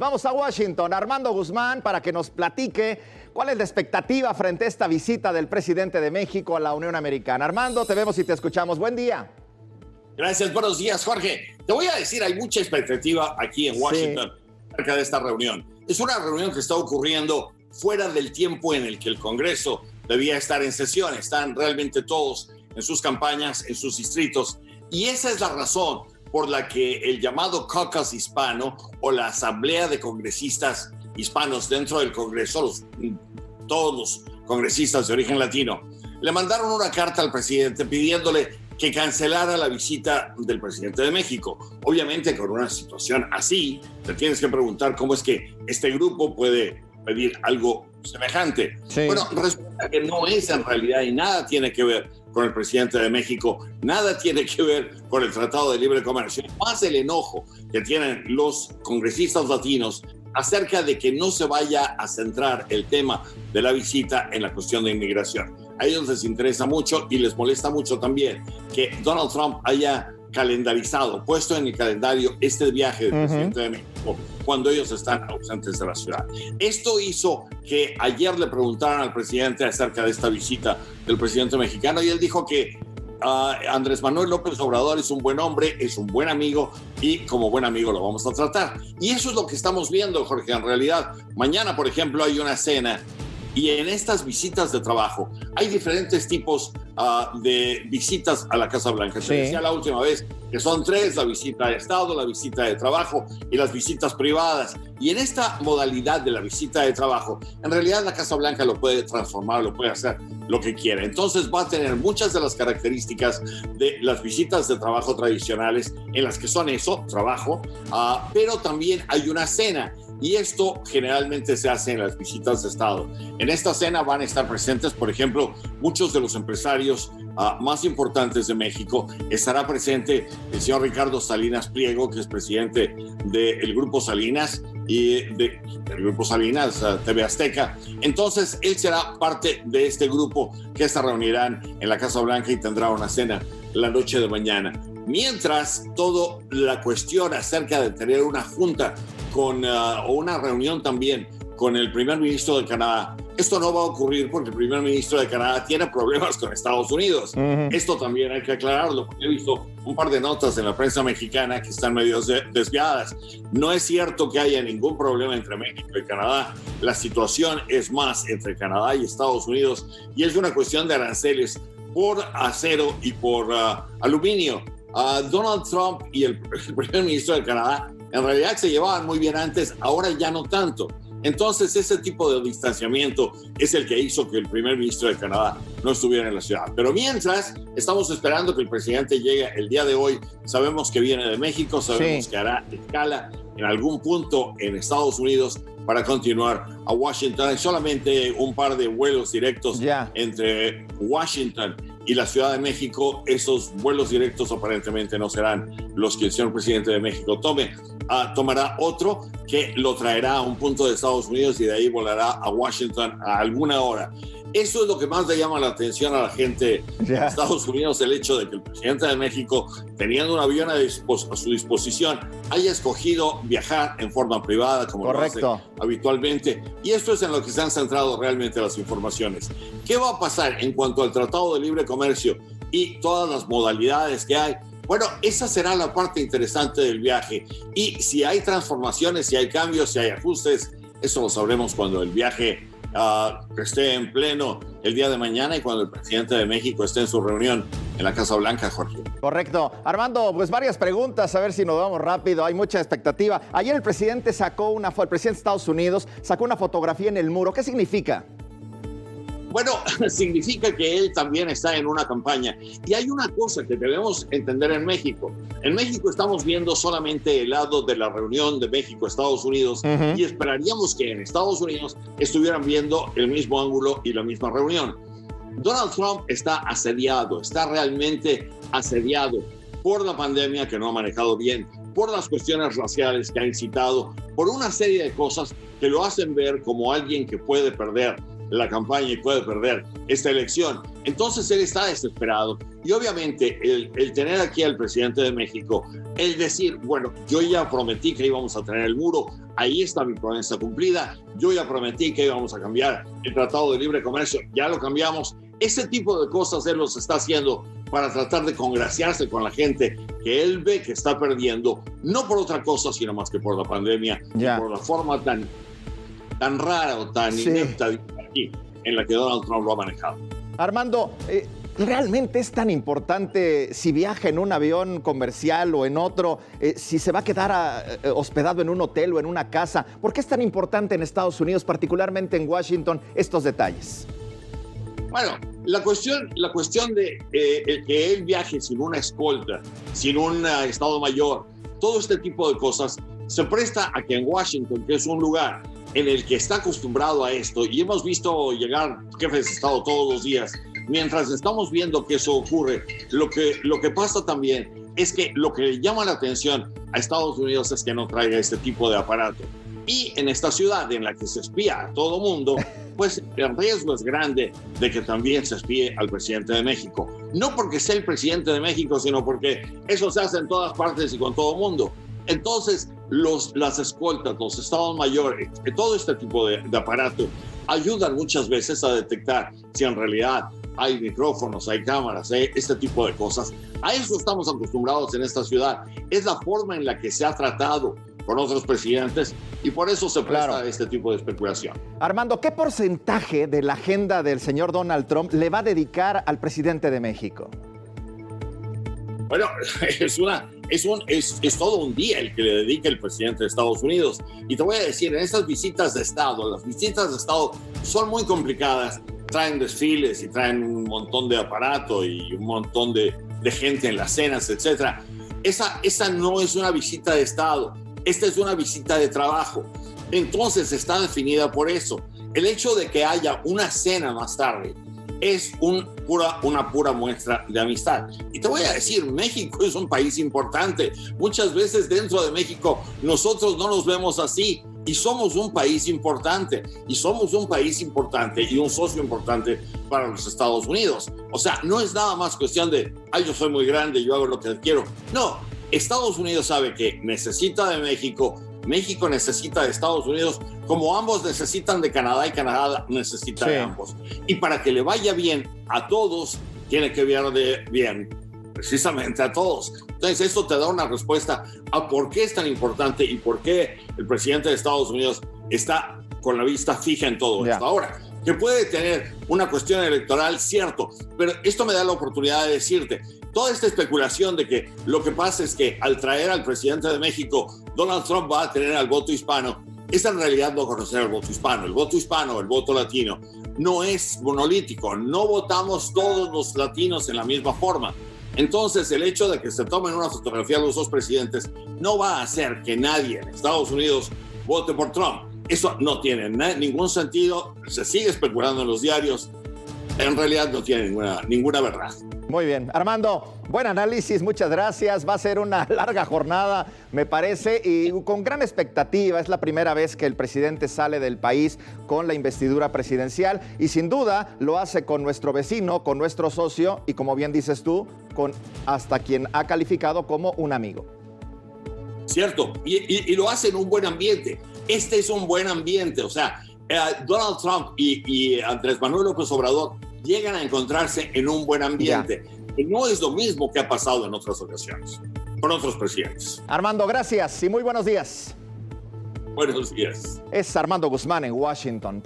Vamos a Washington, Armando Guzmán, para que nos platique cuál es la expectativa frente a esta visita del presidente de México a la Unión Americana. Armando, te vemos y te escuchamos. Buen día. Gracias, buenos días, Jorge. Te voy a decir, hay mucha expectativa aquí en Washington acerca de esta reunión. Es una reunión que está ocurriendo fuera del tiempo en el que el Congreso debía estar en sesión. Están realmente todos en sus campañas, en sus distritos. Y esa es la razón por la que el llamado caucus hispano o la asamblea de congresistas hispanos dentro del Congreso, todos los congresistas de origen latino, le mandaron una carta al presidente pidiéndole que cancelara la visita del presidente de México. Obviamente, con una situación así, te tienes que preguntar cómo es que este grupo puede pedir algo semejante. Sí. Bueno, resulta que no es en realidad y nada tiene que ver con el presidente de México, nada tiene que ver con el Tratado de Libre Comercio, más el enojo que tienen los congresistas latinos acerca de que no se vaya a centrar el tema de la visita en la cuestión de inmigración. A ellos les interesa mucho y les molesta mucho también que Donald Trump haya calendarizado, puesto en el calendario este viaje del presidente de México cuando ellos están ausentes de la ciudad. Esto hizo que ayer le preguntaran al presidente acerca de esta visita del presidente mexicano y él dijo que Andrés Manuel López Obrador es un buen hombre, es un buen amigo y como buen amigo lo vamos a tratar. Y eso es lo que estamos viendo, Jorge. En realidad, mañana, por ejemplo, hay una cena y en estas visitas de trabajo hay diferentes tipos de visitas a la Casa Blanca. Te decía la última vez que son 3, la visita de Estado, la visita de trabajo y las visitas privadas. Y en esta modalidad de la visita de trabajo, en realidad la Casa Blanca lo puede transformar, lo puede hacer lo que quiera. Entonces va a tener muchas de las características de las visitas de trabajo tradicionales en las que son eso, trabajo, pero también hay una cena. Y esto generalmente se hace en las visitas de Estado. En esta cena van a estar presentes, por ejemplo, muchos de los empresarios más importantes de México. Estará presente el señor Ricardo Salinas Pliego, que es presidente del Grupo Salinas y del Grupo Salinas TV Azteca. Entonces, él será parte de este grupo que se reunirán en la Casa Blanca y tendrá una cena la noche de mañana. Mientras, toda la cuestión acerca de tener una junta o una reunión también con el primer ministro de Canadá. Esto no va a ocurrir porque el primer ministro de Canadá tiene problemas con Estados Unidos. Esto también hay que aclararlo, porque he visto un par de notas en la prensa mexicana que están medio desviadas. No es cierto que haya ningún problema entre México y Canadá. La situación es más entre Canadá y Estados Unidos y es una cuestión de aranceles por acero y por aluminio. Donald Trump y el primer ministro de Canadá en realidad se llevaban muy bien antes, ahora ya no tanto. Entonces, ese tipo de distanciamiento es el que hizo que el primer ministro de Canadá no estuviera en la ciudad. Pero mientras, estamos esperando que el presidente llegue el día de hoy. Sabemos que viene de México, sabemos que hará escala en algún punto en Estados Unidos para continuar a Washington. Hay solamente un par de vuelos directos entre Washington y la Ciudad de México. Esos vuelos directos aparentemente no serán los que el señor presidente de México tome. Tomará otro que lo traerá a un punto de Estados Unidos y de ahí volará a Washington a alguna hora. Eso es lo que más le llama la atención a la gente de Estados Unidos, el hecho de que el presidente de México, teniendo un avión a su disposición, haya escogido viajar en forma privada, como lo hace habitualmente. Y esto es en lo que se han centrado realmente las informaciones. ¿Qué va a pasar en cuanto al Tratado de Libre Comercio y todas las modalidades que hay? Bueno, esa será la parte interesante del viaje. Y si hay transformaciones, si hay cambios, si hay ajustes, eso lo sabremos cuando el viaje esté en pleno el día de mañana y cuando el presidente de México esté en su reunión en la Casa Blanca, Jorge. Correcto. Armando, pues varias preguntas, a ver si nos vamos rápido, hay mucha expectativa. Ayer el presidente el presidente de Estados Unidos sacó una fotografía en el muro. ¿Qué significa? Bueno, significa que él también está en una campaña. Y hay una cosa que debemos entender en México. En México estamos viendo solamente el lado de la reunión de México-Estados Unidos y esperaríamos que en Estados Unidos estuvieran viendo el mismo ángulo y la misma reunión. Donald Trump está asediado, está realmente asediado por la pandemia que no ha manejado bien, por las cuestiones raciales que ha incitado, por una serie de cosas que lo hacen ver como alguien que puede perder la campaña y puede perder esta elección. Entonces él está desesperado. Y obviamente el tener aquí al presidente de México, el decir, bueno, yo ya prometí que íbamos a tener el muro, ahí está mi promesa cumplida, yo ya prometí que íbamos a cambiar el Tratado de Libre Comercio, ya lo cambiamos. Ese tipo de cosas él los está haciendo para tratar de congraciarse con la gente que él ve que está perdiendo, no por otra cosa, sino más que por la pandemia, y por la forma tan rara o tan inepta aquí en la que Donald Trump lo ha manejado. Armando, ¿realmente es tan importante si viaja en un avión comercial o en otro, si se va a quedar hospedado en un hotel o en una casa? ¿Por qué es tan importante en Estados Unidos, particularmente en Washington, estos detalles? Bueno, la cuestión de el que él viaje sin una escolta, sin un estado mayor, todo este tipo de cosas se presta a que en Washington, que es un lugar en el que está acostumbrado a esto, y hemos visto llegar jefes de Estado todos los días, mientras estamos viendo que eso ocurre, lo que pasa también es que lo que le llama la atención a Estados Unidos es que no traiga este tipo de aparato. Y en esta ciudad en la que se espía a todo mundo, pues el riesgo es grande de que también se espíe al presidente de México. No porque sea el presidente de México, sino porque eso se hace en todas partes y con todo mundo. Entonces, las escoltas, los estados mayores, todo este tipo de aparato ayudan muchas veces a detectar si en realidad hay micrófonos, hay cámaras, este tipo de cosas. A eso estamos acostumbrados en esta ciudad. Es la forma en la que se ha tratado con otros presidentes y por eso se presta este tipo de especulación. Armando, ¿qué porcentaje de la agenda del señor Donald Trump le va a dedicar al presidente de México? Bueno, es todo un día el que le dedica el presidente de Estados Unidos. Y te voy a decir, en estas visitas de Estado, las visitas de Estado son muy complicadas. Traen desfiles y traen un montón de aparato y un montón de gente en las cenas, etc. Esa no es una visita de Estado. Esta es una visita de trabajo. Entonces está definida por eso. El hecho de que haya una cena más tarde es una pura muestra de amistad. Y te voy a decir, México es un país importante. Muchas veces dentro de México nosotros no nos vemos así y somos un país importante. Y somos un país importante y un socio importante para los Estados Unidos. O sea, no es nada más cuestión de, yo soy muy grande, yo hago lo que quiero. No, Estados Unidos sabe que necesita de México, México necesita de Estados Unidos, como ambos necesitan de Canadá y Canadá necesita de ambos. Y para que le vaya bien a todos, tiene que verle bien precisamente a todos. Entonces, esto te da una respuesta a por qué es tan importante y por qué el presidente de Estados Unidos está con la vista fija en todo esto. Ahora, que puede tener una cuestión electoral, cierto, pero esto me da la oportunidad de decirte, toda esta especulación de que lo que pasa es que al traer al presidente de México, Donald Trump va a tener al voto hispano, es en realidad no conocer el voto hispano. El voto hispano, el voto latino, no es monolítico, no votamos todos los latinos en la misma forma. Entonces, el hecho de que se tomen una fotografía los dos presidentes no va a hacer que nadie en Estados Unidos vote por Trump. Eso no tiene ningún sentido, se sigue especulando en los diarios, en realidad no tiene ninguna verdad. Muy bien. Armando, buen análisis, muchas gracias. Va a ser una larga jornada, me parece, y con gran expectativa. Es la primera vez que el presidente sale del país con la investidura presidencial y sin duda lo hace con nuestro vecino, con nuestro socio y, como bien dices tú, con hasta quien ha calificado como un amigo. Cierto, y lo hace en un buen ambiente. Este es un buen ambiente, o sea, Donald Trump y Andrés Manuel López Obrador llegan a encontrarse en un buen ambiente. Que no es lo mismo que ha pasado en otras ocasiones, con otros presidentes. Armando, gracias y muy buenos días. Buenos días. Es Armando Guzmán en Washington.